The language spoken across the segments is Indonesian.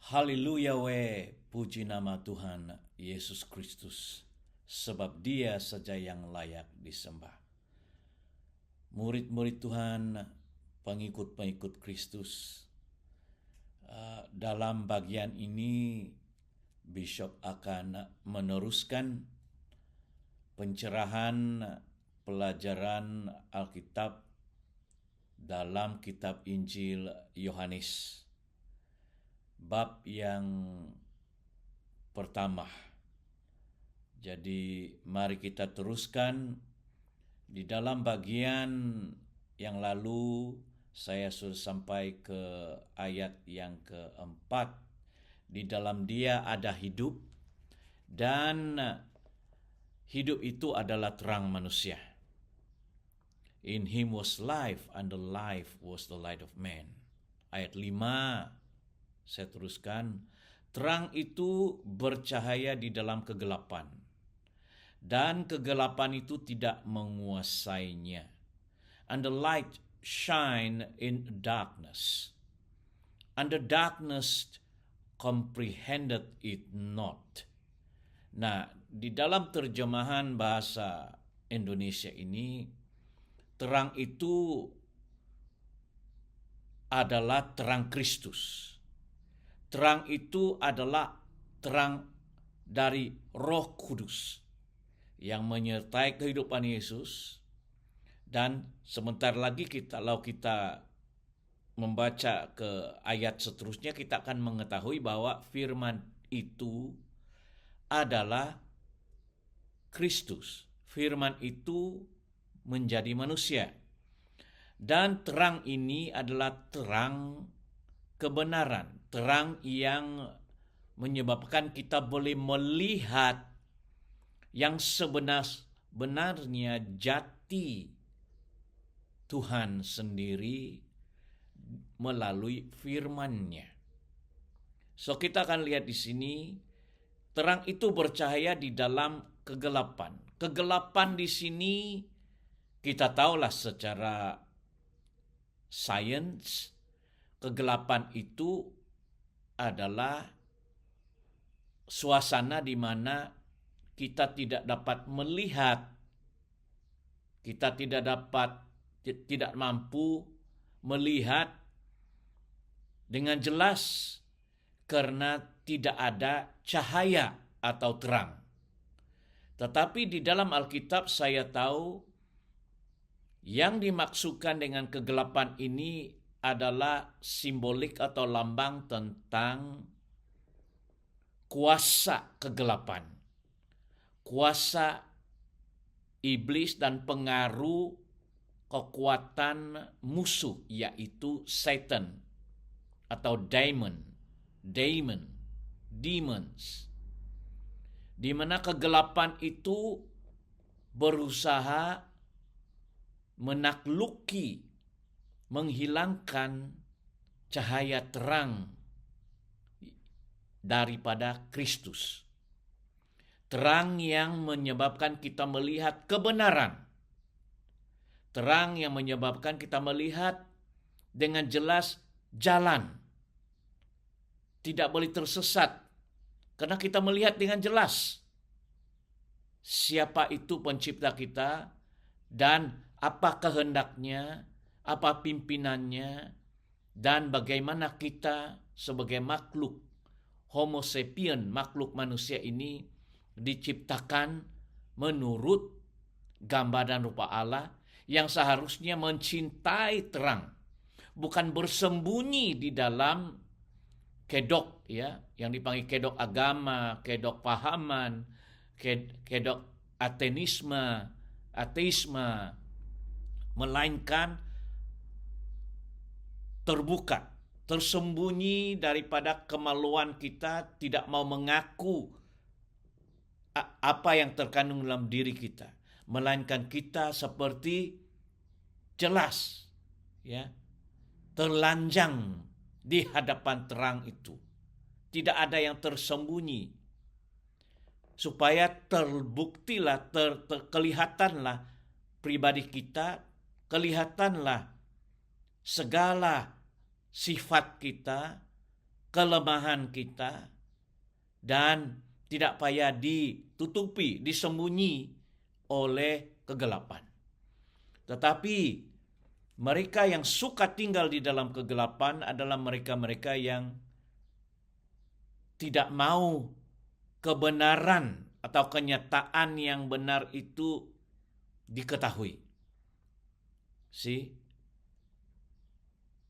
Haleluya puji nama Tuhan Yesus Kristus, sebab Dia saja yang layak disembah. Murid-murid Tuhan, pengikut-pengikut Kristus, dalam bagian ini Bishop akan meneruskan pencerahan pelajaran Alkitab dalam kitab Injil Yohanes. Bab yang pertama. Jadi mari kita teruskan. Di dalam bagian yang lalu saya sudah sampai ke ayat yang keempat. Di dalam Dia ada hidup, dan hidup itu adalah terang manusia. In Him was life, and the life was the light of man. Ayat 5. Saya teruskan, terang itu bercahaya di dalam kegelapan, dan kegelapan itu tidak menguasainya. And the light shine in darkness, and the darkness comprehended it not. Nah, di dalam terjemahan bahasa Indonesia ini, terang itu adalah terang Kristus. Terang itu adalah terang dari Roh Kudus yang menyertai kehidupan Yesus. Dan sebentar lagi kalau kita membaca ke ayat seterusnya, kita akan mengetahui bahwa firman itu adalah Kristus. Firman itu menjadi manusia. Dan terang ini adalah terang kebenaran, terang yang menyebabkan kita boleh melihat yang sebenarnya jati Tuhan sendiri melalui firman-Nya. So kita akan lihat di sini, terang itu bercahaya di dalam kegelapan. Kegelapan di sini kita tahulah secara sains, kegelapan itu adalah suasana di mana kita tidak dapat melihat, kita tidak mampu melihat dengan jelas karena tidak ada cahaya atau terang. Tetapi di dalam Alkitab saya tahu yang dimaksudkan dengan kegelapan ini adalah simbolik atau lambang tentang kuasa kegelapan, kuasa iblis dan pengaruh kekuatan musuh, yaitu Satan atau demons, di mana kegelapan itu berusaha menakluki, menghilangkan cahaya terang daripada Kristus. Terang yang menyebabkan kita melihat kebenaran. Terang yang menyebabkan kita melihat dengan jelas jalan. Tidak boleh tersesat, karena kita melihat dengan jelas siapa itu pencipta kita dan apa kehendaknya, apa pimpinannya, dan bagaimana kita sebagai makhluk Homo sapien, makhluk manusia ini diciptakan menurut gambar dan rupa Allah yang seharusnya mencintai terang, bukan bersembunyi di dalam kedok, ya, yang dipanggil kedok agama, kedok pahaman, kedok ateisme, melainkan terbuka, tersembunyi daripada kemaluan kita, tidak mau mengaku apa yang terkandung dalam diri kita, melainkan kita seperti jelas, ya, terlanjang di hadapan terang itu. Tidak ada yang tersembunyi, supaya terbuktilah, kelihatanlah pribadi kita, kelihatanlah segala sifat kita, kelemahan kita, dan tidak payah ditutupi, disembunyi oleh kegelapan. Tetapi mereka yang suka tinggal di dalam kegelapan adalah mereka-mereka yang tidak mau kebenaran atau kenyataan yang benar itu diketahui.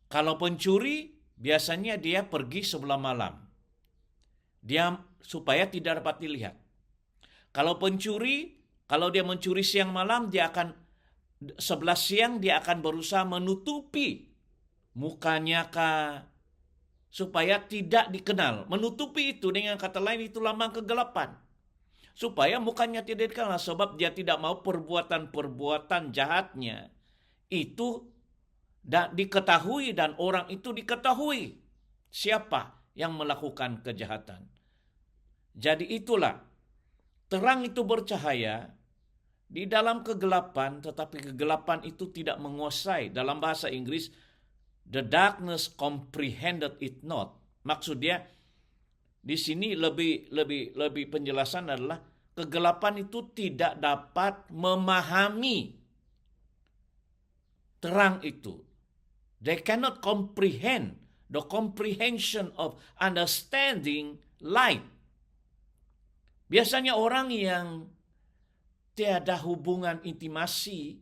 Kalau pencuri, biasanya dia pergi sebelah malam. Dia supaya tidak dapat dilihat. Kalau pencuri, kalau dia mencuri siang malam, dia akan 11 siang dia akan berusaha menutupi mukanya supaya tidak dikenal. Menutupi itu dengan kata lain itu lambang kegelapan. Supaya mukanya tidak dikenal, sebab dia tidak mau perbuatan-perbuatan jahatnya itu diketahui dan orang itu diketahui siapa yang melakukan kejahatan. Jadi itulah, terang itu bercahaya di dalam kegelapan, tetapi kegelapan itu tidak menguasai. Dalam bahasa Inggris, the darkness comprehended it not. Maksudnya di sini lebih penjelasan adalah kegelapan itu tidak dapat memahami terang itu. They cannot comprehend the comprehension of understanding light. Biasanya orang yang tiada hubungan intimasi,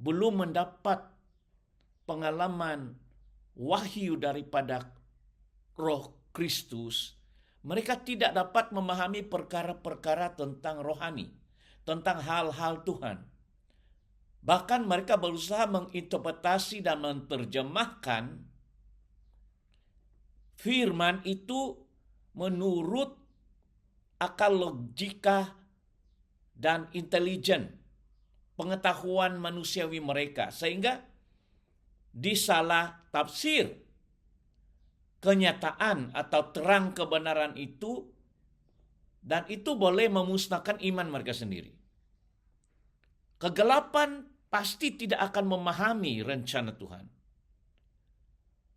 belum mendapat pengalaman wahyu daripada Roh Kristus, mereka tidak dapat memahami perkara-perkara tentang rohani, tentang hal-hal Tuhan. Bahkan mereka berusaha menginterpretasi dan menerjemahkan firman itu menurut akal logika dan intelijen, pengetahuan manusiawi mereka, sehingga disalah tafsir kenyataan atau terang kebenaran itu, dan itu boleh memusnahkan iman mereka sendiri. Kegelapan pasti tidak akan memahami rencana Tuhan.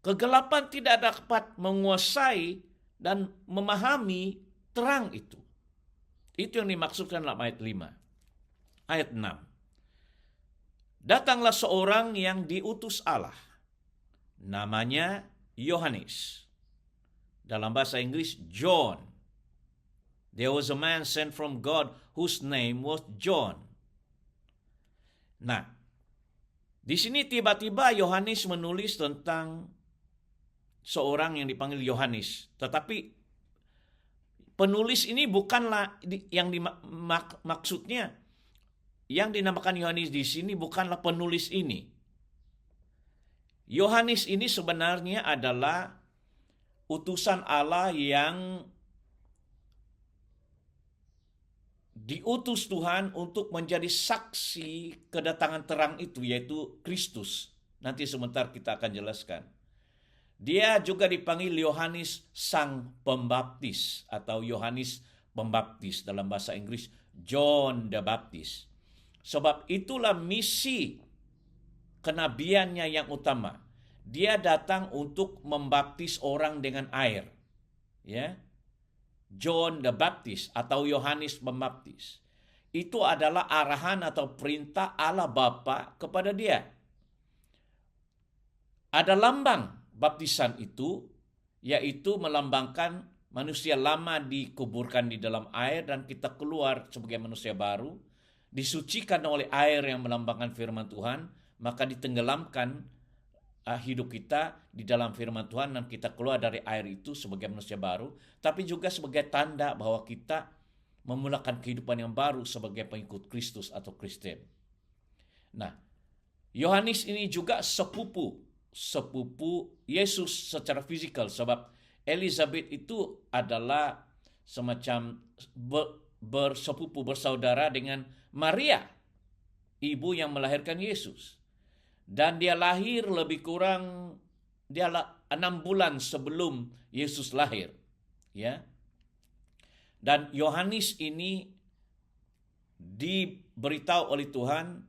Kegelapan tidak dapat menguasai dan memahami terang itu. Itu yang dimaksudkan dalam ayat 5. Ayat 6. Datanglah seorang yang diutus Allah. Namanya Yohanes. Dalam bahasa Inggris, John. There was a man sent from God whose name was John. Nah, di sini tiba-tiba Yohanes menulis tentang seorang yang dipanggil Yohanes. Tetapi penulis ini bukanlah yang maksudnya, yang dinamakan Yohanes di sini bukanlah penulis ini. Yohanes ini sebenarnya adalah utusan Allah yang diutus Tuhan untuk menjadi saksi kedatangan terang itu, yaitu Kristus. Nanti sebentar kita akan jelaskan. Dia juga dipanggil Yohanes Sang Pembaptis atau Yohanes Pembaptis, dalam bahasa Inggris John the Baptist. Sebab itulah misi kenabiannya yang utama. Dia datang untuk membaptis orang dengan air. Ya. John the Baptist atau Yohanes Pembaptis. Itu adalah arahan atau perintah Allah Bapa kepada dia. Ada lambang baptisan itu, yaitu melambangkan manusia lama dikuburkan di dalam air dan kita keluar sebagai manusia baru, disucikan oleh air yang melambangkan firman Tuhan, maka ditenggelamkan hidup kita di dalam firman Tuhan dan kita keluar dari air itu sebagai manusia baru, tapi juga sebagai tanda bahwa kita memulakan kehidupan yang baru sebagai pengikut Kristus atau Kristen. Nah, Yohanes ini juga sepupu Yesus secara fisikal, sebab Elizabeth itu adalah semacam bersepupu, bersaudara dengan Maria, ibu yang melahirkan Yesus. Dan dia lahir lebih kurang 6 bulan sebelum Yesus lahir, ya. Dan Yohanes ini diberitahu oleh Tuhan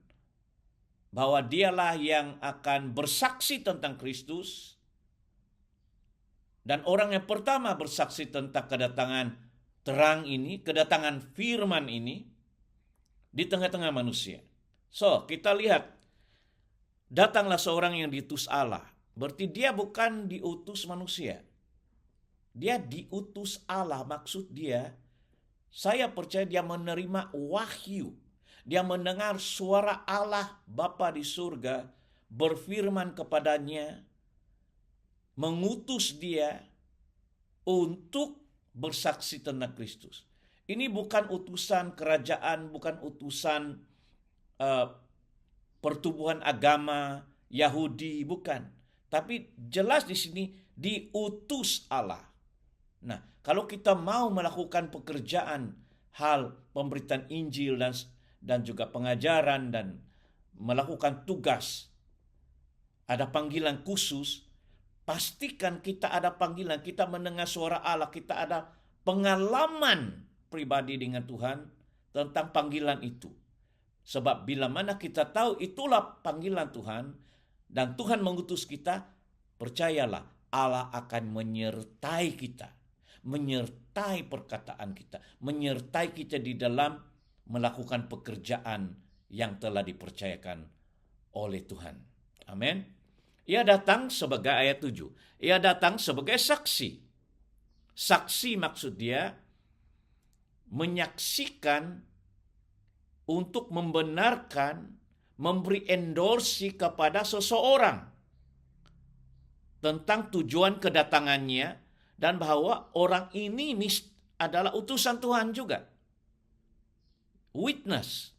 bahwa dialah yang akan bersaksi tentang Kristus Dan orang yang pertama bersaksi tentang kedatangan terang ini, kedatangan firman ini di tengah-tengah manusia. So, kita lihat, datanglah seorang yang diutus Allah. Berarti dia bukan diutus manusia. Dia diutus Allah, maksud dia, saya percaya dia menerima wahyu. Dia mendengar suara Allah Bapa di surga berfirman kepadanya, mengutus dia untuk bersaksi tentang Kristus. Ini bukan utusan kerajaan, bukan utusan pertubuhan agama Yahudi, bukan. Tapi jelas di sini diutus Allah. Nah, kalau kita mau melakukan pekerjaan hal pemberitaan Injil dan juga pengajaran dan melakukan tugas, ada panggilan khusus, pastikan kita ada panggilan, kita mendengar suara Allah, kita ada pengalaman pribadi dengan Tuhan tentang panggilan itu. Sebab bila mana kita tahu itulah panggilan Tuhan dan Tuhan mengutus kita, percayalah Allah akan menyertai kita, menyertai perkataan kita, menyertai kita di dalam melakukan pekerjaan yang telah dipercayakan oleh Tuhan. Amin. Ia datang sebagai ayat 7. Ia datang sebagai saksi. Saksi maksud dia menyaksikan untuk membenarkan, memberi endorsi kepada seseorang tentang tujuan kedatangannya dan bahwa orang ini adalah utusan Tuhan juga. Witness,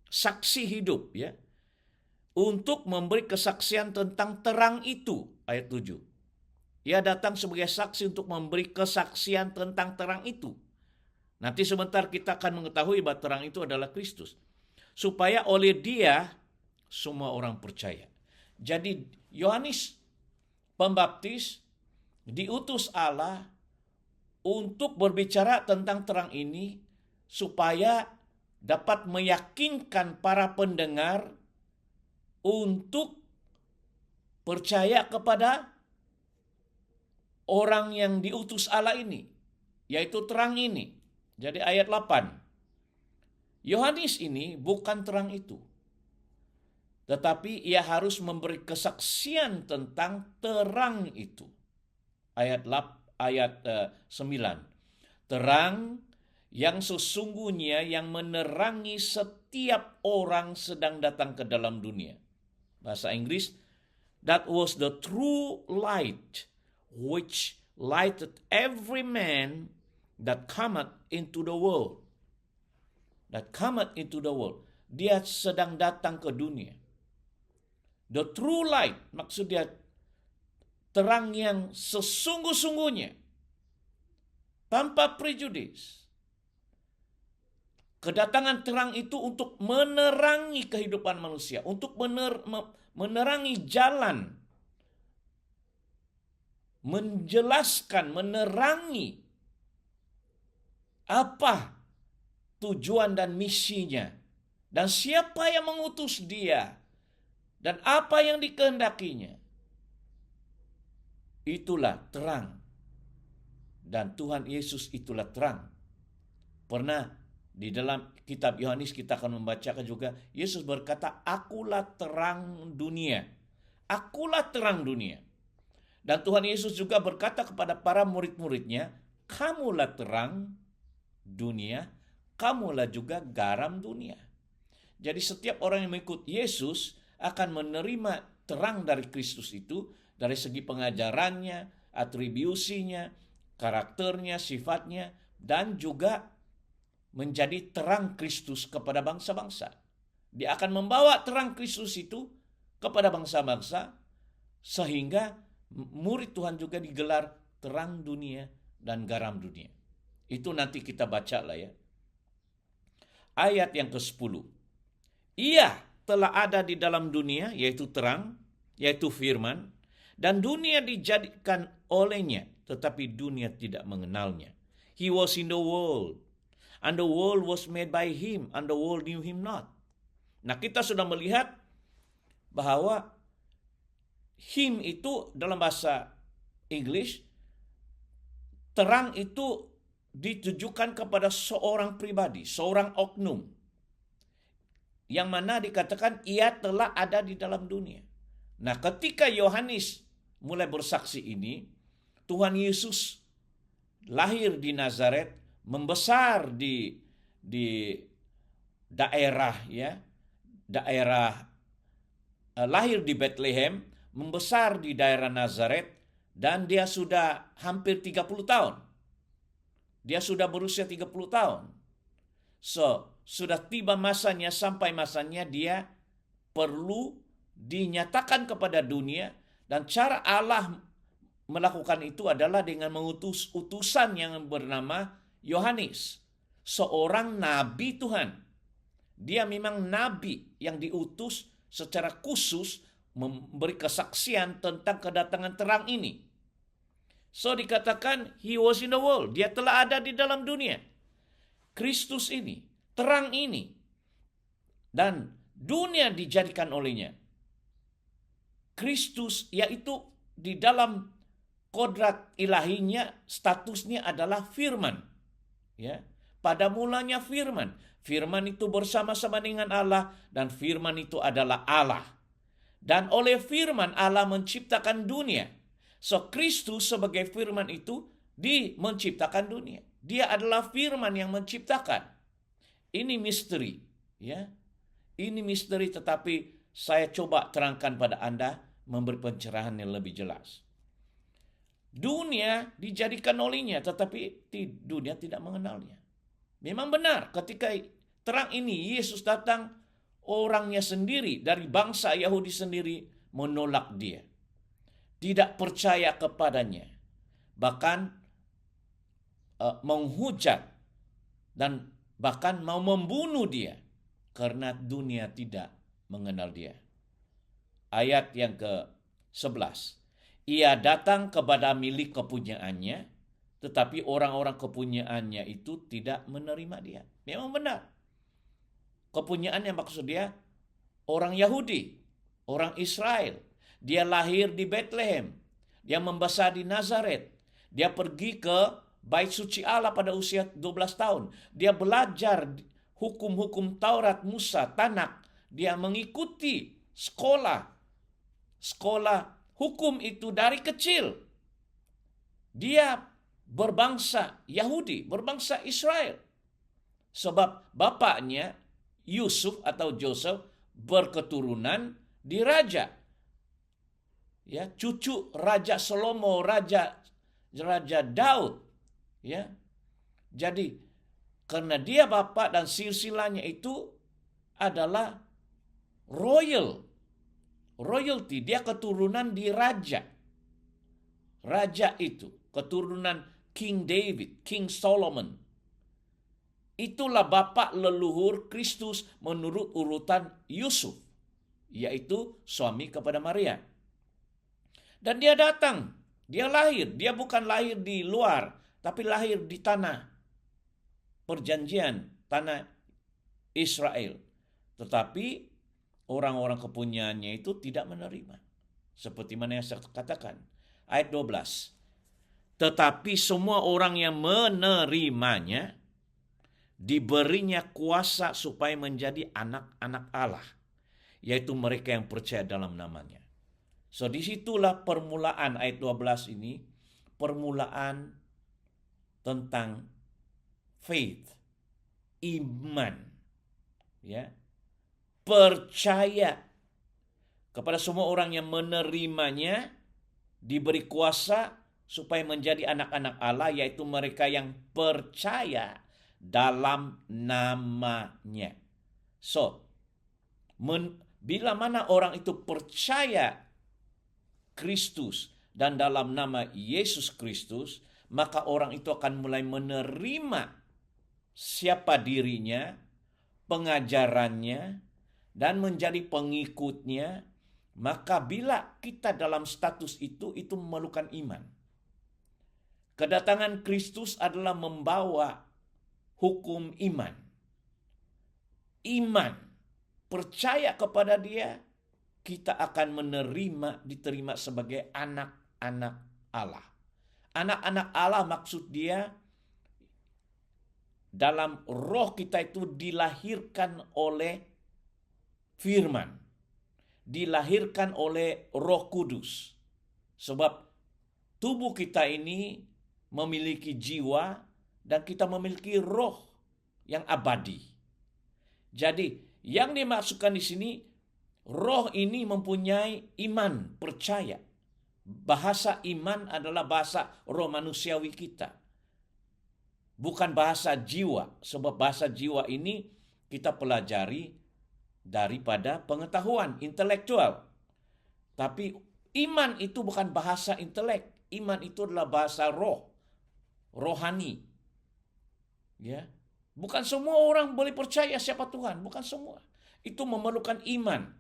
saksi hidup ya. Untuk memberi kesaksian tentang terang itu, ayat 7. Ia datang sebagai saksi untuk memberi kesaksian tentang terang itu. Nanti sebentar kita akan mengetahui bahwa terang itu adalah Kristus. Supaya oleh dia semua orang percaya. Jadi Yohanes Pembaptis diutus Allah untuk berbicara tentang terang ini supaya dapat meyakinkan para pendengar untuk percaya kepada orang yang diutus Allah ini, yaitu terang ini. Jadi ayat 8. Yohanes ini bukan terang itu, tetapi ia harus memberi kesaksian tentang terang itu. Ayat 9. Terang yang sesungguhnya yang menerangi setiap orang sedang datang ke dalam dunia. Bahasa Inggris, that was the true light which lighted every man that cometh into the world. That cometh into the world. Dia sedang datang ke dunia. The true light, maksud dia terang yang sesungguh-sungguhnya, tanpa prejudis. Kedatangan terang itu untuk menerangi kehidupan manusia, untuk menerangi jalan, menjelaskan, menerangi apa tujuan dan misinya, dan siapa yang mengutus dia, dan apa yang dikehendakinya. Itulah terang. Dan Tuhan Yesus itulah terang. Pernah di dalam kitab Yohanes kita akan membacakan juga, Yesus berkata, akulah terang dunia. Akulah terang dunia. Dan Tuhan Yesus juga berkata kepada para murid-muridnya, kamulah terang dunia, kamulah juga garam dunia. Jadi setiap orang yang mengikut Yesus akan menerima terang dari Kristus itu, dari segi pengajarannya, atribusinya, karakternya, sifatnya, dan juga menjadi terang Kristus kepada bangsa-bangsa. Dia akan membawa terang Kristus itu kepada bangsa-bangsa, sehingga murid Tuhan juga digelar terang dunia dan garam dunia. Itu nanti kita baca lah ya. Ayat yang ke-10. Ia telah ada di dalam dunia, yaitu terang, yaitu firman, dan dunia dijadikan olehnya, tetapi dunia tidak mengenalnya. He was in the world, and the world was made by him, and the world knew him not. Nah, kita sudah melihat bahwa him itu dalam bahasa English terang itu ditujukan kepada seorang pribadi, seorang oknum, yang mana dikatakan ia telah ada di dalam dunia. Nah, ketika Yohanes mulai bersaksi ini, Tuhan Yesus lahir di Nazaret, membesar di daerah lahir di Bethlehem, membesar di daerah Nazaret, dan dia sudah hampir 30 tahun. Dia sudah berusia 30 tahun. So, sudah tiba masanya, sampai masanya dia perlu dinyatakan kepada dunia, dan cara Allah melakukan itu adalah dengan mengutus utusan yang bernama Yohanes, seorang nabi Tuhan. Dia memang nabi yang diutus secara khusus memberi kesaksian tentang kedatangan terang ini. So dikatakan he was in the world, dia telah ada di dalam dunia. Kristus ini, terang ini, dan dunia dijadikan olehnya. Kristus yaitu di dalam kodrat ilahinya, statusnya adalah firman. Ya, pada mulanya firman. Firman itu bersama-sama dengan Allah, dan firman itu adalah Allah. Dan oleh firman Allah menciptakan dunia. So Kristus sebagai firman itu menciptakan dunia. Dia adalah firman yang menciptakan. Ini misteri, ya. Ini misteri, tetapi saya coba terangkan pada Anda, memberi pencerahan yang lebih jelas. Dunia dijadikan olehnya, tetapi dunia tidak mengenalnya. Memang benar, ketika terang ini Yesus datang, orangnya sendiri dari bangsa Yahudi sendiri menolak dia. Tidak percaya kepadanya. Bahkan menghujat dan bahkan mau membunuh dia karena dunia tidak mengenal dia. Ayat yang ke-11. Ia datang kepada milik kepunyaannya, tetapi orang-orang kepunyaannya itu tidak menerima dia. Memang benar. Kepunyaannya maksud dia orang Yahudi, orang Israel. Dia lahir di Bethlehem. Dia membesar di Nazaret. Dia pergi ke Bait Suci Allah pada usia 12 tahun. Dia belajar hukum-hukum Taurat, Musa, Tanak. Dia mengikuti sekolah hukum itu dari kecil. Dia berbangsa Yahudi, berbangsa Israel. Sebab bapaknya Yusuf atau Joseph berketurunan di raja. Ya, cucu Raja Salomo, Raja Daud. Ya. Jadi karena dia bapak dan silsilahnya itu adalah royalty, dia keturunan di raja. Raja itu keturunan King David, King Solomon. Itulah bapak leluhur Kristus menurut urutan Yusuf, yaitu suami kepada Maria. Dan dia datang, dia lahir, dia bukan lahir di luar, tapi lahir di tanah perjanjian, tanah Israel. Tetapi orang-orang kepunyaannya itu tidak menerima. Seperti mana yang saya katakan. Ayat 12. Tetapi semua orang yang menerimanya, diberinya kuasa supaya menjadi anak-anak Allah. Yaitu mereka yang percaya dalam namanya. So disitulah permulaan ayat 12 ini. Permulaan tentang faith, iman, ya, percaya kepada semua orang yang menerimanya, diberi kuasa supaya menjadi anak-anak Allah, yaitu mereka yang percaya dalam namanya. So, bila mana orang itu percaya Kristus dan dalam nama Yesus Kristus, maka orang itu akan mulai menerima siapa dirinya, pengajarannya, dan menjadi pengikutnya. Maka bila kita dalam status itu memerlukan iman. Kedatangan Kristus adalah membawa hukum iman. Iman, percaya kepada Dia, kita akan diterima sebagai anak-anak Allah. Anak-anak Allah maksud dia dalam roh kita itu dilahirkan oleh firman, dilahirkan oleh Roh Kudus. Sebab tubuh kita ini memiliki jiwa dan kita memiliki roh yang abadi. Jadi, yang dimaksudkan di sini, roh ini mempunyai iman, percaya. Bahasa iman adalah bahasa roh manusiawi kita. Bukan bahasa jiwa, sebab bahasa jiwa ini kita pelajari daripada pengetahuan intelektual. Tapi iman itu bukan bahasa intelek, iman itu adalah bahasa roh, rohani. Ya. Bukan semua orang boleh percaya siapa Tuhan, bukan semua. Itu memerlukan iman,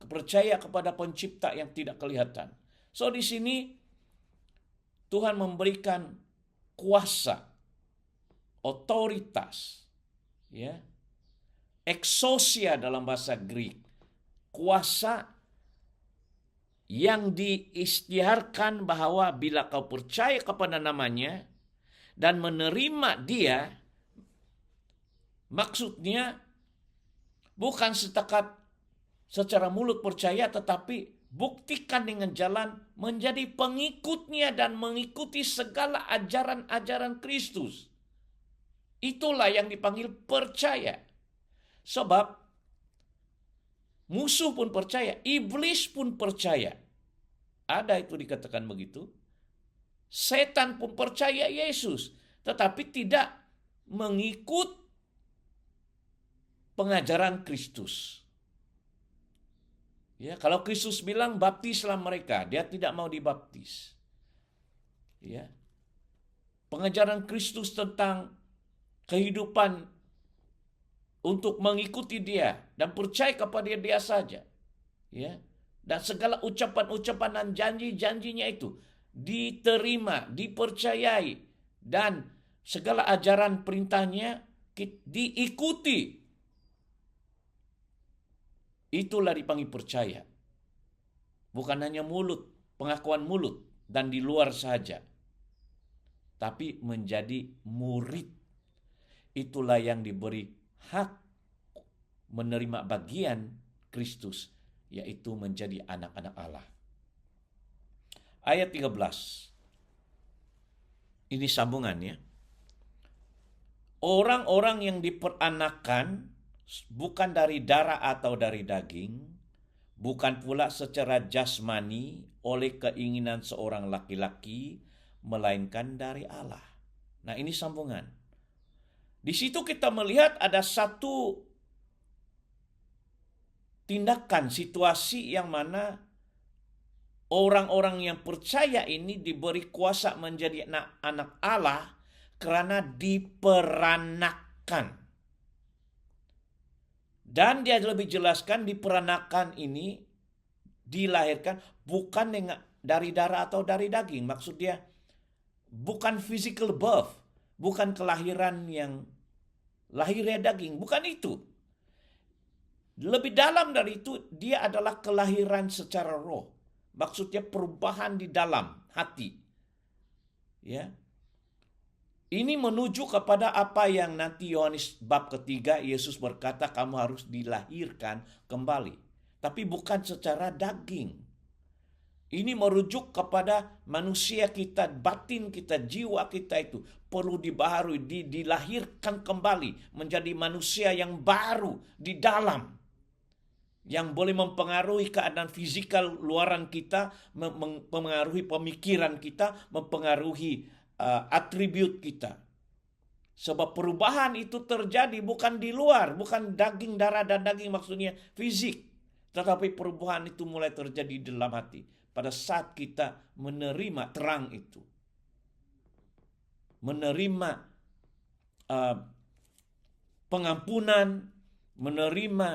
percaya kepada pencipta yang tidak kelihatan. So di sini Tuhan memberikan kuasa, otoritas, ya. Exousia dalam bahasa Greek, kuasa yang diisytiharkan bahwa bila kau percaya kepada namanya dan menerima dia, maksudnya bukan setakat secara mulut percaya, tetapi buktikan dengan jalan menjadi pengikutnya dan mengikuti segala ajaran-ajaran Kristus. Itulah yang dipanggil percaya. Sebab musuh pun percaya, iblis pun percaya. Ada itu dikatakan begitu. Setan pun percaya Yesus, tetapi tidak mengikut pengajaran Kristus. Ya, kalau Kristus bilang baptislah mereka, dia tidak mau dibaptis. Ya. Pengajaran Kristus tentang kehidupan untuk mengikuti dia dan percaya kepada dia saja. Ya. Dan segala ucapan-ucapan dan janji-janjinya itu diterima, dipercayai, dan segala ajaran perintahnya diikuti. Itulah dipanggil percaya. Bukan hanya mulut, pengakuan mulut dan di luar saja. Tapi menjadi murid. Itulah yang diberi hak menerima bagian Kristus, yaitu menjadi anak-anak Allah. Ayat 13. Ini sambungannya. Orang-orang yang diperanakan bukan dari darah atau dari daging, bukan pula secara jasmani oleh keinginan seorang laki-laki, melainkan dari Allah. Nah, ini sambungan. Di situ kita melihat ada satu tindakan, situasi yang mana orang-orang yang percaya ini diberi kuasa menjadi anak Allah karena diperanakan. Dan dia lebih jelaskan diperanakan ini dilahirkan bukan dari darah atau dari daging. Maksud dia bukan physical birth, bukan kelahiran yang lahirnya daging, bukan itu. Lebih dalam dari itu, dia adalah kelahiran secara roh. Maksudnya perubahan di dalam hati. Ya. Ini menuju kepada apa yang nanti Yohanes bab ketiga Yesus berkata kamu harus dilahirkan kembali. Tapi bukan secara daging. Ini merujuk kepada manusia kita, batin kita, jiwa kita itu perlu dibaharui, dilahirkan kembali menjadi manusia yang baru di dalam. Yang boleh mempengaruhi keadaan fisikal luaran kita, mempengaruhi pemikiran kita, mempengaruhi atribut kita. Sebab perubahan itu terjadi bukan di luar, bukan daging, darah dan daging maksudnya fisik. Tetapi perubahan itu mulai terjadi di dalam hati pada saat kita menerima terang itu. Menerima pengampunan, menerima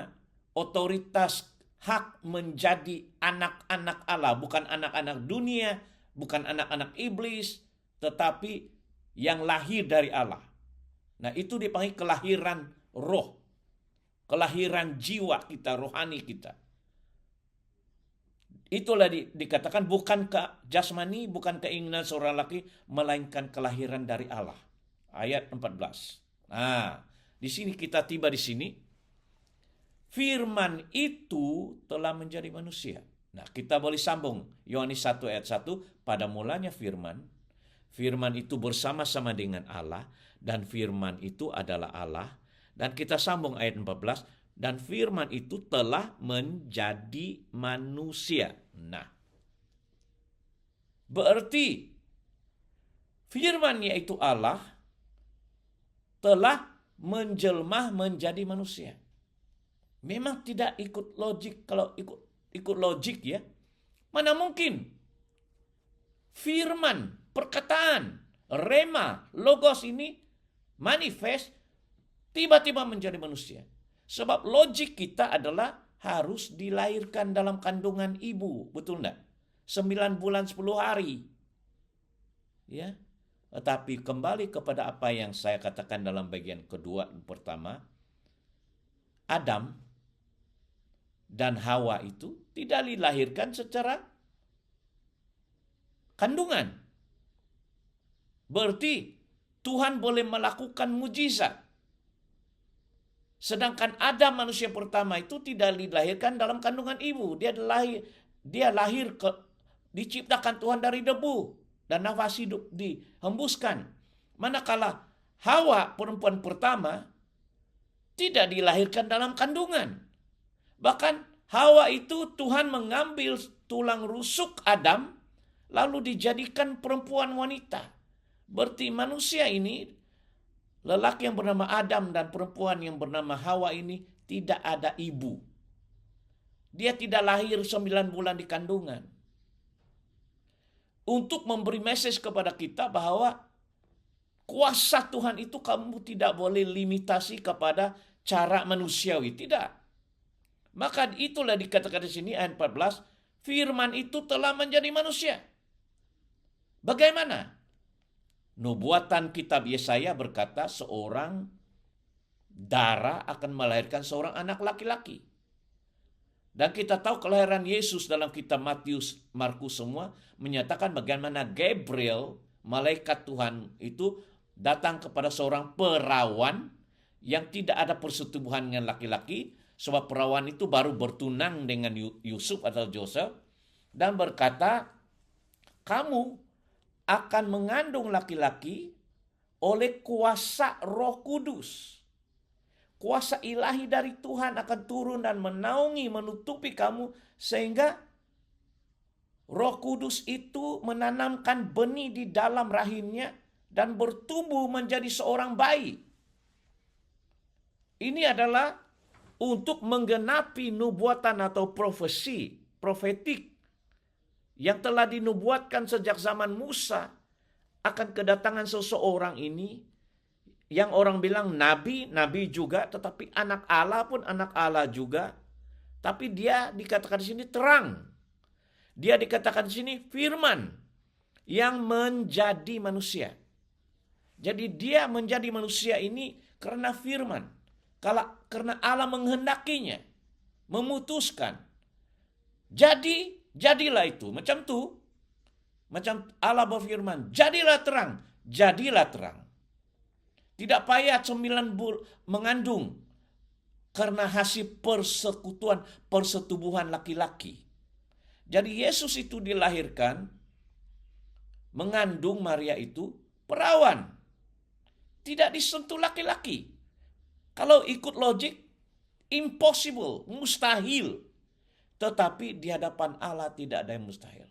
otoritas hak menjadi anak-anak Allah, bukan anak-anak dunia, bukan anak-anak iblis, tetapi yang lahir dari Allah. Nah, itu dipanggil kelahiran roh. Kelahiran jiwa kita, rohani kita. Itulah dikatakan bukan ke jasmani, bukan keinginan seorang laki, melainkan kelahiran dari Allah. Ayat 14. Nah, di sini kita tiba di sini. Firman itu telah menjadi manusia. Nah, kita boleh sambung. Yohanes 1 ayat 1, pada mulanya firman. Firman itu bersama-sama dengan Allah, dan firman itu adalah Allah. Dan kita sambung ayat 14, dan firman itu telah menjadi manusia. Nah, berarti firman yaitu Allah telah menjelma menjadi manusia. Memang tidak ikut logik. Kalau ikut logik ya, mana mungkin firman, perkataan, rema, logos ini manifest tiba-tiba menjadi manusia. Sebab logik kita adalah harus dilahirkan dalam kandungan ibu, betul enggak? 9 bulan 10 hari. Ya. Tetapi kembali kepada apa yang saya katakan dalam bagian kedua pertama, Adam dan Hawa itu tidak dilahirkan secara kandungan. Berarti Tuhan boleh melakukan mujizat. Sedangkan Adam manusia pertama itu tidak dilahirkan dalam kandungan ibu. Dia lahir diciptakan Tuhan dari debu dan nafas hidup dihembuskan. Manakala Hawa perempuan pertama tidak dilahirkan dalam kandungan. Bahkan Hawa itu Tuhan mengambil tulang rusuk Adam lalu dijadikan perempuan wanita. Berarti manusia ini, lelaki yang bernama Adam dan perempuan yang bernama Hawa ini tidak ada ibu. Dia tidak lahir 9 bulan di kandungan. Untuk memberi message kepada kita bahwa kuasa Tuhan itu kamu tidak boleh limitasi kepada cara manusiawi. Tidak. Maka itulah dikatakan di sini ayat 14, firman itu telah menjadi manusia. Bagaimana? Nubuatan kitab Yesaya berkata seorang darah akan melahirkan seorang anak laki-laki. Dan kita tahu kelahiran Yesus dalam kitab Matius, Markus semua menyatakan bagaimana Gabriel, malaikat Tuhan itu datang kepada seorang perawan yang tidak ada persetubuhan dengan laki-laki, sebab perawan itu baru bertunang dengan Yusuf atau Joseph, dan berkata, kamu akan mengandung laki-laki oleh kuasa Roh Kudus. Kuasa ilahi dari Tuhan akan turun dan menaungi, menutupi kamu, sehingga Roh Kudus itu menanamkan benih di dalam rahimnya dan bertumbuh menjadi seorang bayi. Ini adalah untuk menggenapi nubuatan atau profetik yang telah dinubuatkan sejak zaman Musa akan kedatangan seseorang ini yang orang bilang nabi juga, tetapi anak Allah pun anak Allah juga. Tapi dia dikatakan di sini terang. Dia dikatakan di sini firman yang menjadi manusia. Jadi dia menjadi manusia ini karena firman. Karena Allah menghendakinya, memutuskan. Jadilah itu. Macam Allah berfirman, jadilah terang. Jadilah terang. Tidak payah 9 bulan mengandung karena hasil persetubuhan laki-laki. Jadi Yesus itu dilahirkan, mengandung Maria itu perawan. Tidak disentuh laki-laki. Kalau ikut logik, impossible, mustahil. Tetapi di hadapan Allah tidak ada yang mustahil.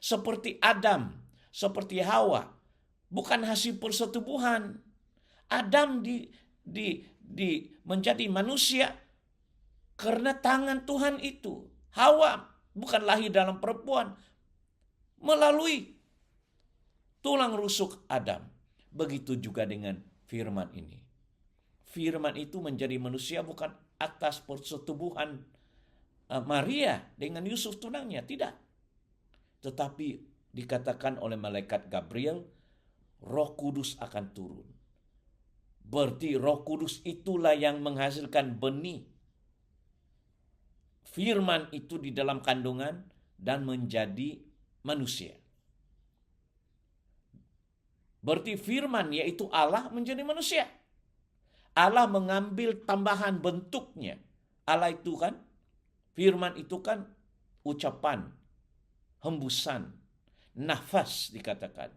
Seperti Adam, seperti Hawa, bukan hasil persetubuhan. Adam menjadi manusia karena tangan Tuhan itu. Hawa bukan lahir dalam perempuan, melalui tulang rusuk Adam. Begitu juga dengan firman ini. Firman itu menjadi manusia bukan atas persetubuhan Maria dengan Yusuf tunangnya, tidak. Tetapi dikatakan oleh malaikat Gabriel, Roh Kudus akan turun. Berarti Roh Kudus itulah yang menghasilkan benih firman itu di dalam kandungan dan menjadi manusia. Berarti firman yaitu Allah menjadi manusia. Allah mengambil tambahan bentuknya. Allah itu kan, firman itu kan ucapan, hembusan, nafas dikatakan.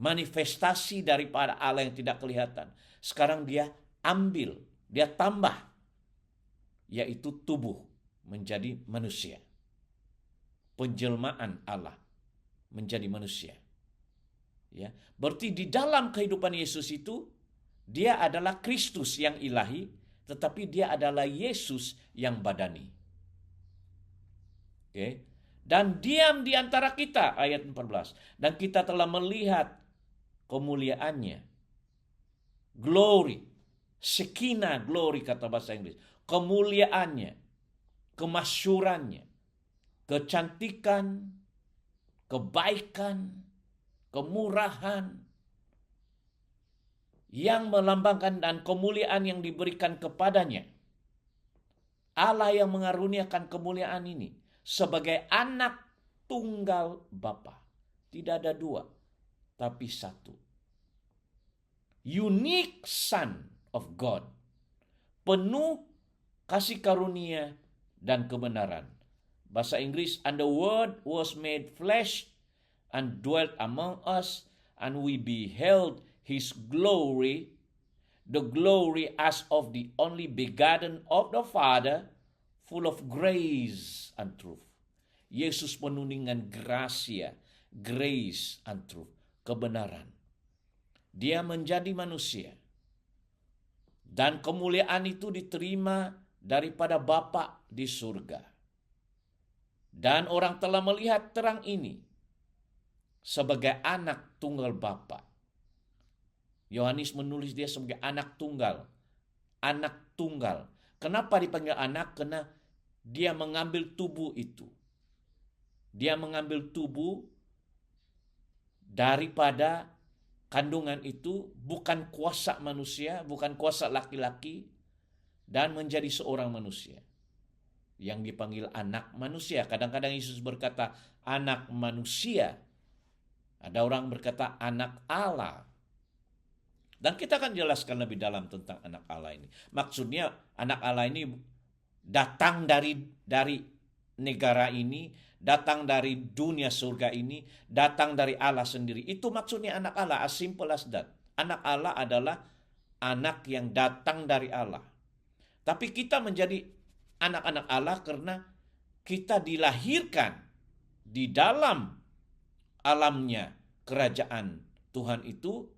Manifestasi daripada Allah yang tidak kelihatan. Sekarang dia ambil, dia tambah, yaitu tubuh menjadi manusia. Penjelmaan Allah menjadi manusia. Ya, berarti di dalam kehidupan Yesus itu dia adalah Kristus yang ilahi, tetapi dia adalah Yesus yang badani. Oke. Dan diam di antara kita, ayat 14. Dan kita telah melihat kemuliaannya. Glory. Shekinah glory kata bahasa Inggris. Kemuliaannya. Kemasyurannya. Kecantikan. Kebaikan. Kemurahan. Yang melambangkan dan kemuliaan yang diberikan kepadanya. Allah yang mengaruniakan kemuliaan ini sebagai anak tunggal Bapa. Tidak ada dua, tapi satu. Unique Son of God. Penuh kasih karunia dan kebenaran. Bahasa Inggris, and the word was made flesh and dwelt among us, and we beheld his glory, the glory as of the only begotten of the Father, full of grace and truth. Yesus penuh dengan gracia, grace and truth, kebenaran. Dia menjadi manusia. Dan kemuliaan itu diterima daripada Bapa di surga. Dan orang telah melihat terang ini sebagai anak tunggal Bapa. Yohanes menulis dia sebagai anak tunggal. Anak tunggal. Kenapa dipanggil anak? Karena dia mengambil tubuh itu. Dia mengambil tubuh daripada kandungan itu, bukan kuasa manusia, bukan kuasa laki-laki, dan menjadi seorang manusia. Yang dipanggil anak manusia. Kadang-kadang Yesus berkata anak manusia. Ada orang berkata anak Allah. Dan kita akan jelaskan lebih dalam tentang anak Allah ini. Maksudnya anak Allah ini datang dari negara ini, datang dari dunia surga ini, datang dari Allah sendiri. Itu maksudnya anak Allah, as simple as that. Anak Allah adalah anak yang datang dari Allah. Tapi kita menjadi anak-anak Allah karena kita dilahirkan di dalam alamnya kerajaan Tuhan itu,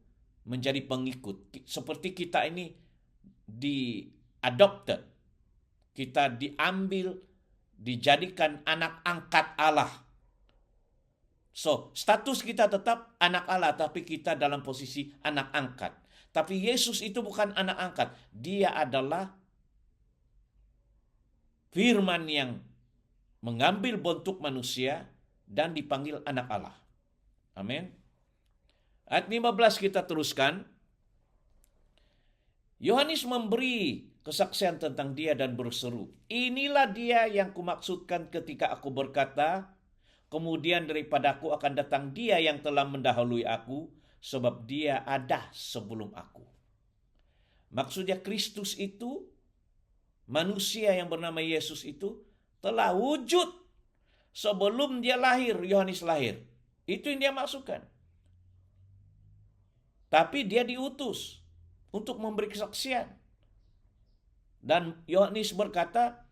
menjadi pengikut. Seperti kita ini adopted. Kita diambil, dijadikan anak angkat Allah. So, status kita tetap anak Allah, tapi kita dalam posisi anak angkat. Tapi Yesus itu bukan anak angkat. Dia adalah firman yang mengambil bentuk manusia dan dipanggil anak Allah. Amin. Ayat 15 kita teruskan. Yohanes memberi kesaksian tentang dia dan berseru, inilah dia yang kumaksudkan ketika aku berkata, kemudian daripadaku akan datang dia yang telah mendahului aku, sebab dia ada sebelum aku. Maksudnya Kristus itu, manusia yang bernama Yesus itu, telah wujud sebelum dia lahir, Yohanes lahir. Itu yang dia maksudkan. Tapi dia diutus untuk memberi kesaksian. Dan Yohanes berkata,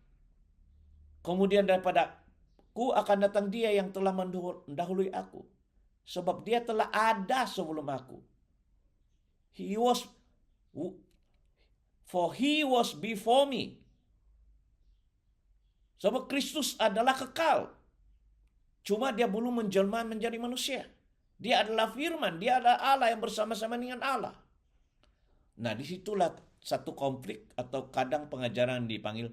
kemudian daripadaku akan datang dia yang telah mendahului aku. Sebab dia telah ada sebelum aku. He was before me. Sebab Kristus adalah kekal. Cuma dia belum menjelma menjadi manusia. Dia adalah firman, dia adalah Allah yang bersama-sama dengan Allah. Nah, disitulah satu konflik atau kadang pengajaran dipanggil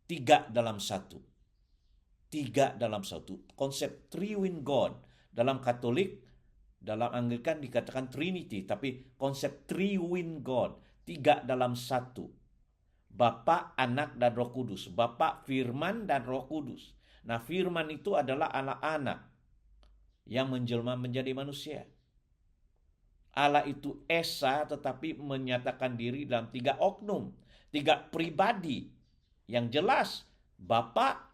3 dalam 1. 3 dalam 1. Konsep three-in God. Dalam Katolik, dalam Anglikan dikatakan Trinity, tapi konsep three-in God. 3 dalam 1. Bapa, Anak, dan Roh Kudus. Bapa, Firman, dan Roh Kudus. Nah, firman itu adalah anak-anak yang menjelma menjadi manusia. Allah itu esa tetapi menyatakan diri dalam 3 oknum, 3 pribadi yang jelas, Bapa,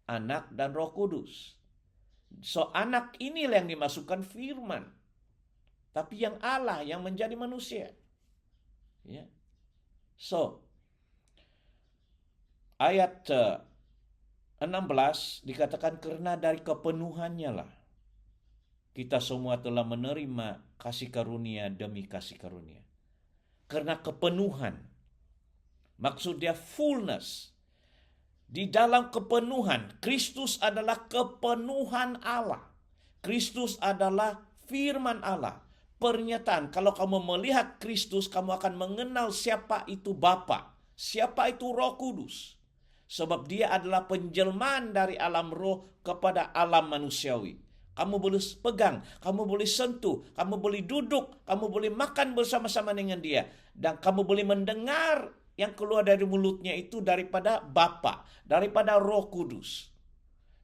Anak, dan Roh Kudus. So, anak inilah yang dimasukkan firman. Tapi yang Allah yang menjadi manusia. Ya. So, ayat 16 dikatakan karena dari kepenuhannya lah kita semua telah menerima kasih karunia demi kasih karunia. Karena kepenuhan, maksudnya fullness. Di dalam kepenuhan, Kristus adalah kepenuhan Allah. Kristus adalah firman Allah. Pernyataan, kalau kamu melihat Kristus, kamu akan mengenal siapa itu Bapa, siapa itu Roh Kudus. Sebab dia adalah penjelmaan dari alam roh kepada alam manusiawi. Kamu boleh pegang, kamu boleh sentuh, kamu boleh duduk, kamu boleh makan bersama-sama dengan dia. Dan kamu boleh mendengar yang keluar dari mulutnya itu daripada Bapa, daripada Roh Kudus.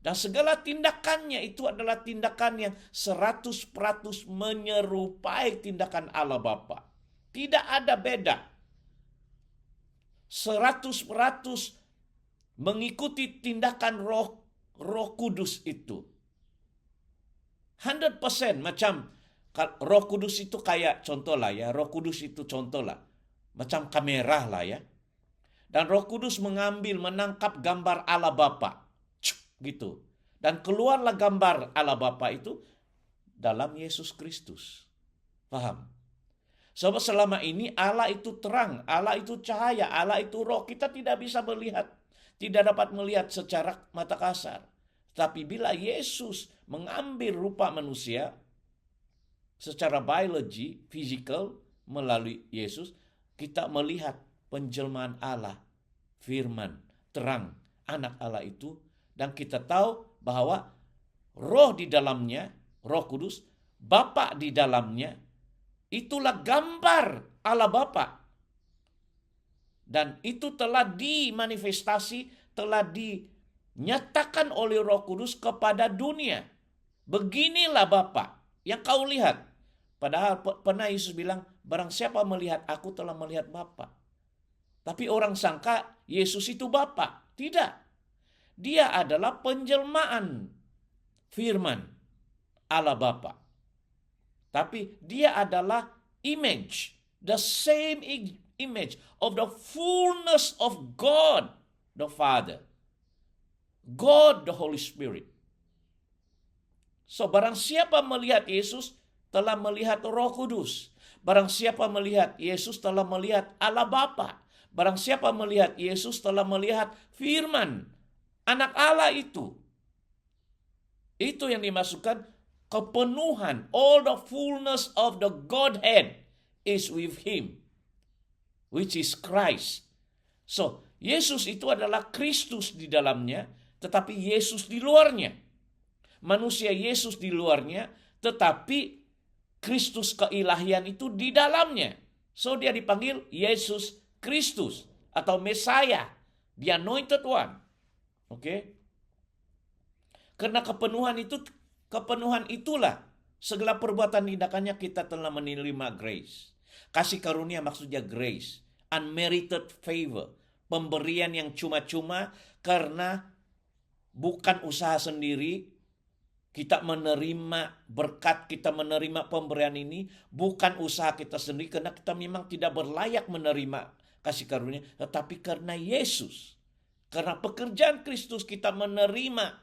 Dan segala tindakannya itu adalah tindakan yang 100% menyerupai tindakan Allah Bapa. Tidak ada beda. 100% mengikuti tindakan Roh Kudus itu. 100% macam Roh Kudus itu kayak contoh lah ya. Roh Kudus itu contoh lah. Macam kamera lah ya. Dan Roh Kudus menangkap gambar Allah Bapa. Gitu. Dan keluarlah gambar Allah Bapa itu dalam Yesus Kristus. Paham? Sebab selama ini Allah itu terang, Allah itu cahaya, Allah itu roh. Kita tidak bisa melihat, tidak dapat melihat secara mata kasar. Tapi bila Yesus mengambil rupa manusia secara biologi, physical, melalui Yesus, kita melihat penjelmaan Allah, firman, terang, anak Allah itu. Dan kita tahu bahwa roh di dalamnya, Roh Kudus, Bapa di dalamnya, itulah gambar Allah Bapa. Dan itu telah dimanifestasi, telah dinyatakan oleh Roh Kudus kepada dunia. Beginilah Bapa yang kau lihat. Padahal pernah Yesus bilang, barang siapa melihat aku telah melihat Bapa. Tapi orang sangka Yesus itu Bapa. Tidak. Dia adalah penjelmaan firman Allah Bapa. Tapi dia adalah image, the same image of the fullness of God the Father, God the Holy Spirit. So barang siapa melihat Yesus telah melihat Roh Kudus. Barang siapa melihat Yesus telah melihat Allah Bapa. Barang siapa melihat Yesus telah melihat firman anak Allah itu. Itu yang dimasukkan kepenuhan. All the fullness of the Godhead is with him, which is Christ. So, Yesus itu adalah Kristus di dalamnya, tetapi Yesus di luarnya. Manusia Yesus di luarnya, tetapi Kristus keilahian itu di dalamnya. So, dia dipanggil Yesus Kristus atau Messiah, the Anointed One. Oke? Karena kepenuhan itulah segala perbuatan tindakannya kita telah menerima grace. Kasih karunia maksudnya grace, unmerited favor, pemberian yang cuma-cuma karena bukan usaha sendiri. Kita menerima berkat, kita menerima pemberian ini bukan usaha kita sendiri karena kita memang tidak berlayak menerima kasih karunia, tetapi karena Yesus. Karena pekerjaan Kristus kita menerima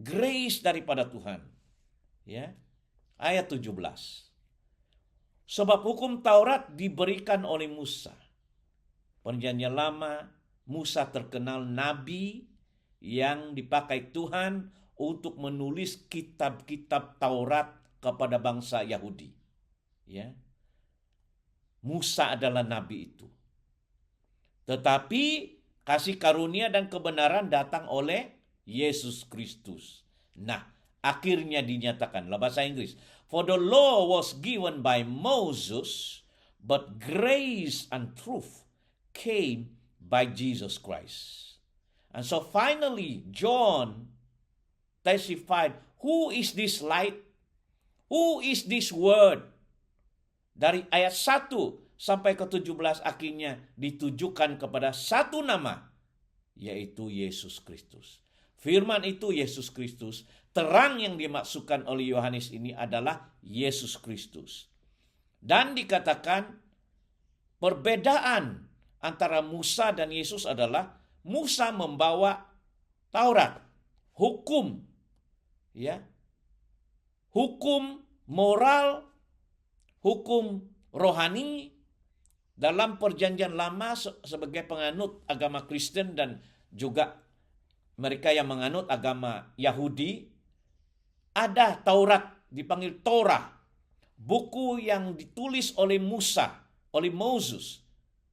grace daripada Tuhan. Ya. Ayat 17. Sebab hukum Taurat diberikan oleh Musa. Perjanjian Lama, Musa terkenal nabi yang dipakai Tuhan untuk menulis kitab-kitab Taurat kepada bangsa Yahudi. Ya. Musa adalah nabi itu. Tetapi kasih karunia dan kebenaran datang oleh Yesus Kristus. Nah, akhirnya dinyatakan, bahasa Inggris, for the law was given by Moses, but grace and truth came by Jesus Christ. And so finally, John testified, who is this light? Who is this word? Dari ayat 1 sampai ke 17 akhirnya ditujukan kepada satu nama, yaitu Yesus Kristus. Firman itu Yesus Kristus. Terang yang dimaksudkan oleh Yohanes ini adalah Yesus Kristus. Dan dikatakan perbedaan antara Musa dan Yesus adalah Musa membawa Taurat, hukum, ya, hukum moral, hukum rohani dalam perjanjian lama sebagai penganut agama Kristen dan juga mereka yang menganut agama Yahudi. Ada Taurat, dipanggil Torah, buku yang ditulis oleh Musa, oleh Moses,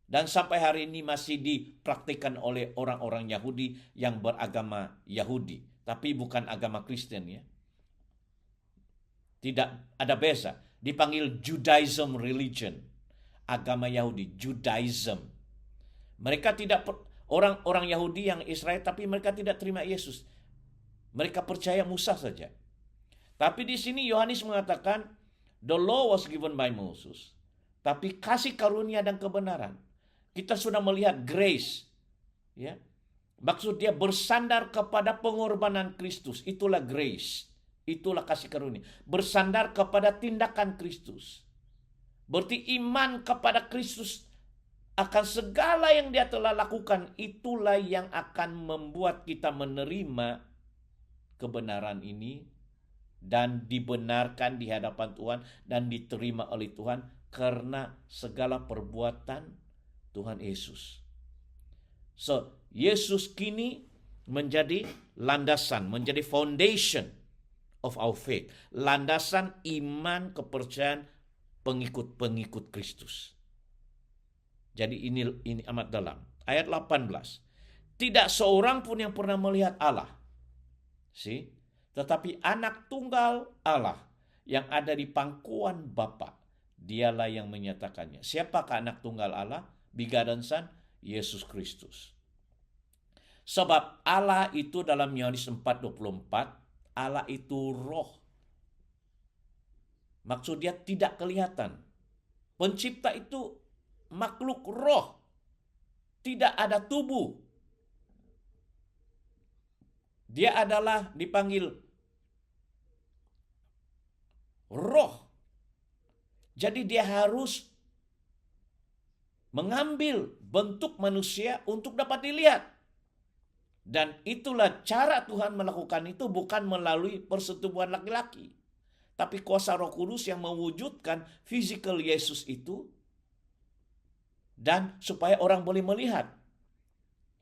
dan sampai hari ini masih dipraktikkan oleh orang-orang Yahudi yang beragama Yahudi, tapi bukan agama Kristen, ya. Tidak ada beza. Dipanggil Judaism religion, agama Yahudi, Judaism. Mereka tidak orang-orang Yahudi yang Israel, tapi mereka tidak terima Yesus. Mereka percaya Musa saja. Tapi di sini Yohanes mengatakan the law was given by Moses, tapi kasih karunia dan kebenaran. Kita sudah melihat grace, ya. Maksud dia bersandar kepada pengorbanan Kristus, itulah grace. Itulah kasih karunia. Bersandar kepada tindakan Kristus. Berarti iman kepada Kristus akan segala yang dia telah lakukan, itulah yang akan membuat kita menerima kebenaran ini dan dibenarkan di hadapan Tuhan dan diterima oleh Tuhan karena segala perbuatan Tuhan Yesus. So, Yesus kini menjadi landasan, menjadi foundation of our faith. Landasan iman kepercayaan pengikut-pengikut Kristus. Jadi ini amat dalam. Ayat 18. Tidak seorang pun yang pernah melihat Allah. Tetapi anak tunggal Allah yang ada di pangkuan Bapa, dialah yang menyatakannya. Siapakah anak tunggal Allah? Begotten Son, Yesus Kristus. Sebab Allah itu dalam Yohanes 4:24, Allah itu roh. Maksud dia tidak kelihatan. Pencipta itu makhluk roh. Tidak ada tubuh. Dia adalah dipanggil roh. Jadi dia harus mengambil bentuk manusia untuk dapat dilihat. Dan itulah cara Tuhan melakukan itu, bukan melalui persetubuhan laki-laki. Tapi kuasa Roh Kudus yang mewujudkan physical Yesus itu. Dan supaya orang boleh melihat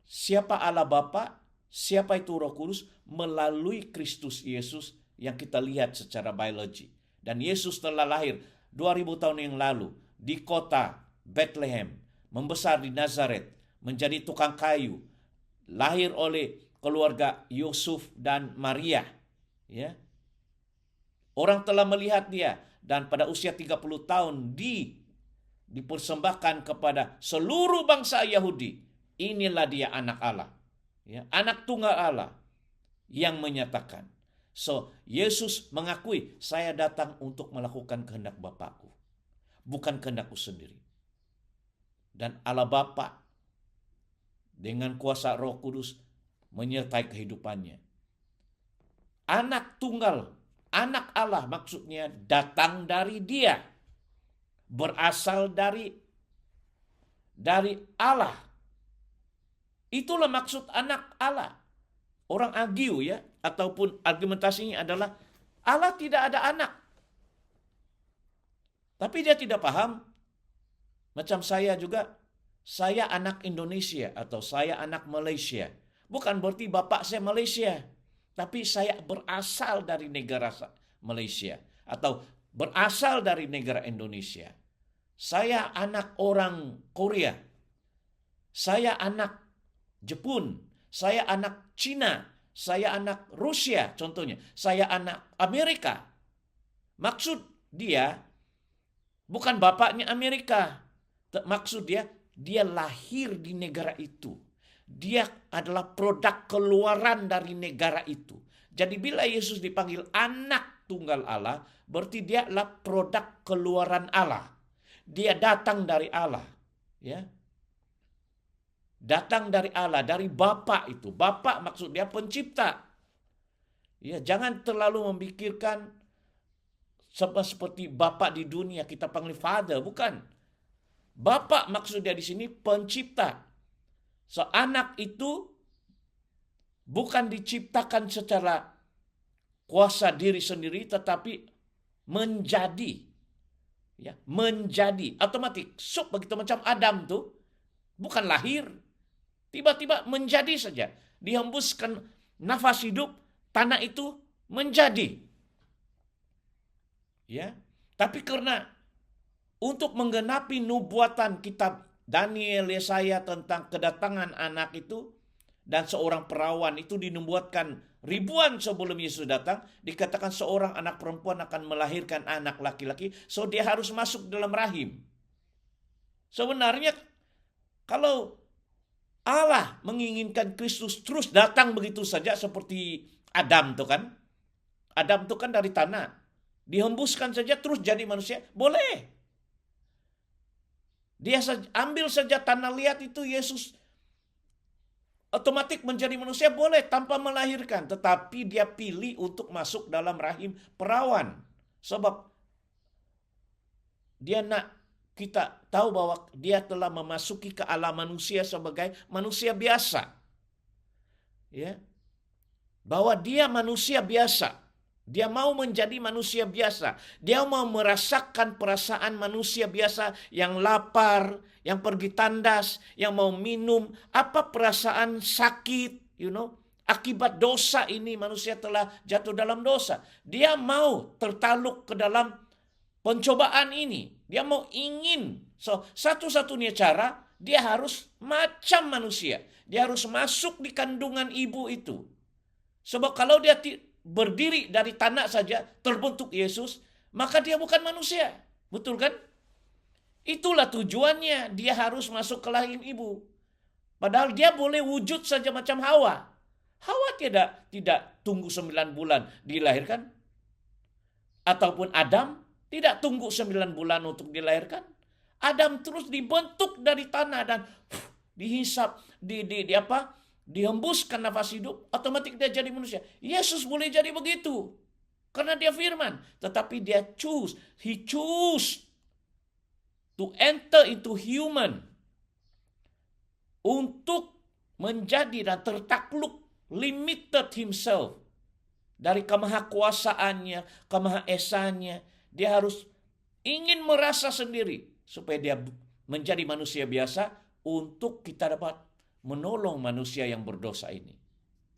siapa Allah Bapa, siapa itu Roh Kudus melalui Kristus Yesus yang kita lihat secara biologi. Dan Yesus telah lahir 2000 tahun yang lalu di kota Bethlehem, membesar di Nazaret, menjadi tukang kayu, lahir oleh keluarga Yusuf dan Maria, ya. Orang telah melihat dia dan pada usia 30 tahun dipersembahkan kepada seluruh bangsa Yahudi. Inilah dia anak Allah, ya, anak tunggal Allah yang menyatakan. So, Yesus mengakui, saya datang untuk melakukan kehendak Bapakku, bukan kehendakku sendiri. Dan Allah Bapa dengan kuasa Roh Kudus menyertai kehidupannya. Anak tunggal, anak Allah maksudnya datang dari dia, berasal dari Allah. Itulah maksud anak Allah. Orang argue, ya, ataupun argumentasinya adalah Allah tidak ada anak. Tapi dia tidak paham. Macam saya juga, saya anak Indonesia atau saya anak Malaysia. Bukan berarti bapak saya Malaysia, tapi saya berasal dari negara Malaysia atau berasal dari negara Indonesia. Saya anak orang Korea. Saya anak Jepun. Saya anak Cina. Saya anak Rusia contohnya. Saya anak Amerika. Maksud dia bukan bapaknya Amerika. Maksud dia lahir di negara itu. dia adalah produk keluaran dari negara itu. Jadi bila Yesus dipanggil anak tunggal Allah, berarti dia adalah produk keluaran Allah. Dia datang dari Allah, ya. Datang dari Allah, dari Bapa itu. Bapa maksud dia pencipta. Ya, jangan terlalu memikirkan seperti Bapa di dunia kita panggil Father, bukan. Bapa maksud dia di sini pencipta. Anak itu bukan diciptakan secara kuasa diri sendiri, tetapi menjadi. Ya, menjadi. Otomatis. Begitu macam Adam tuh, bukan lahir. Tiba-tiba menjadi saja. Dihembuskan nafas hidup, tanah itu menjadi. Ya, tapi karena untuk menggenapi nubuatan kitab Daniel, Yesaya tentang kedatangan anak itu, dan seorang perawan itu dinubuatkan ribuan sebelum Yesus datang, dikatakan seorang anak perempuan akan melahirkan anak laki-laki, so dia harus masuk dalam rahim. Sebenarnya kalau Allah menginginkan Kristus terus datang begitu saja seperti Adam tuh kan. Adam tuh kan dari tanah. Dihembuskan saja terus jadi manusia, boleh. Dia ambil saja tanah liat itu, Yesus otomatis menjadi manusia, boleh tanpa melahirkan. Tetapi dia pilih untuk masuk dalam rahim perawan. Sebab dia nak kita tahu bahwa dia telah memasuki ke alam manusia sebagai manusia biasa. Ya. Bahwa dia manusia biasa. Dia mau menjadi manusia biasa. Dia mau merasakan perasaan manusia biasa yang lapar, yang pergi tandas, yang mau minum, apa perasaan sakit, akibat dosa ini manusia telah jatuh dalam dosa. Dia mau tertaluk ke dalam pencobaan ini. Dia mau ingin. Satu-satunya cara, dia harus macam manusia. Dia harus masuk di kandungan ibu itu. Sebab kalau dia berdiri dari tanah saja, terbentuk Yesus, maka dia bukan manusia. Betul kan? Itulah tujuannya. Dia harus masuk ke rahim ibu. Padahal dia boleh wujud saja macam Hawa. Hawa tidak tunggu 9 bulan dilahirkan. Ataupun Adam tidak tunggu 9 bulan untuk dilahirkan. Adam terus dibentuk dari tanah dan dihisap, dihembuskan nafas hidup, otomatis dia jadi manusia. Yesus boleh jadi begitu karena dia firman, tetapi dia he choose to enter into human, untuk menjadi dan tertakluk, limited himself dari kemahakuasaannya, kemahaesannya. Dia harus ingin merasa sendiri supaya dia menjadi manusia biasa untuk kita dapat menolong manusia yang berdosa ini.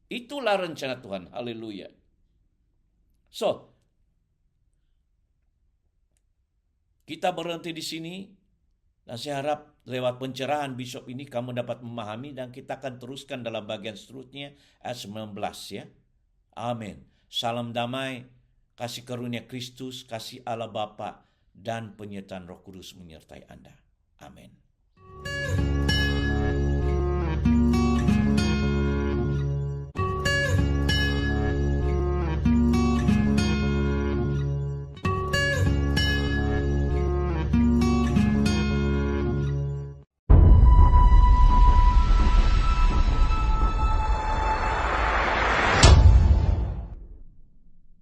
Itulah rencana Tuhan. Haleluya. So, kita berhenti di sini dan saya harap lewat pencerahan Bishop ini kamu dapat memahami dan kita akan teruskan dalam bagian seterusnya ayat 19 ya. Amin. Salam damai, kasih karunia Kristus, kasih Allah Bapa dan penyertaan Roh Kudus menyertai Anda. Amin.